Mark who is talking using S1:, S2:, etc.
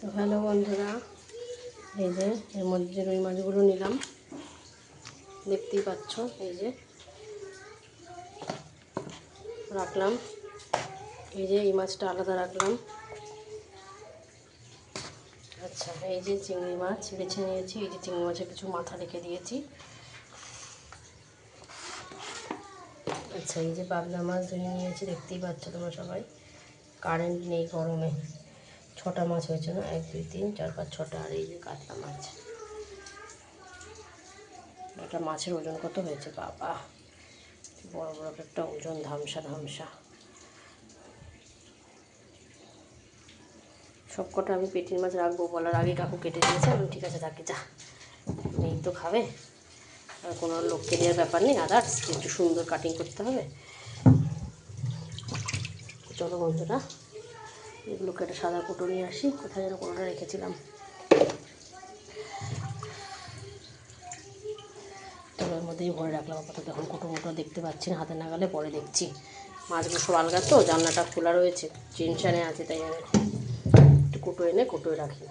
S1: তো হ্যালো বন্ধুরা, এই যে এর মধ্যে যে রুই মাছগুলো নিলাম দেখতেই পাচ্ছ, এই যে রাখলাম। এই যে এই মাছটা আলাদা রাখলাম। আচ্ছা, এই যে চিংড়ি মাছ বেছে নিয়েছি। এই যে চিংড়ি মাছের কিছু মাথা রেখে দিয়েছি। আচ্ছা, এই যে পাবদা মাছ ধরে নিয়েছি, দেখতেই পাচ্ছ তোমরা সবাই। কারেন্ট নেই গরমে, 6টা মাছ হয়েছে না, 1 2 3 4 5 6টা। আর এই যে কাতলা মাছ, একটা মাছের ওজন কত হয়েছে বাবা, বড় বড় একটা ওজন, ধামসা ধামসা। সবকটা আমি পেটির মাছ রাখবো বলার আগে কাকু কেটে দিয়েছে। আমি ঠিক আছে থাকি, যা মেয়ে তো খাবে, আর কোনো লোককে দেওয়ার ব্যাপার নেই। আদার্স একটু সুন্দর কাটিং করতে হবে। চলো বন্ধুরা, এগুলোকে একটা সাদা কুটো নিয়ে আসি। কোথায় যেন কোটোটা রেখেছিলাম। তবের মধ্যেই ভরে রাখলাম আপাতত। এখন কুটো মুটো দেখতে পাচ্ছি না, হাতে নাগালে পরে দেখছি। মাছগুলো সব আলগা তো, জানলাটা খোলা রয়েছে, টেনশানে আছে, তাই আমি একটু কুটো এনে কুটোয় রাখি।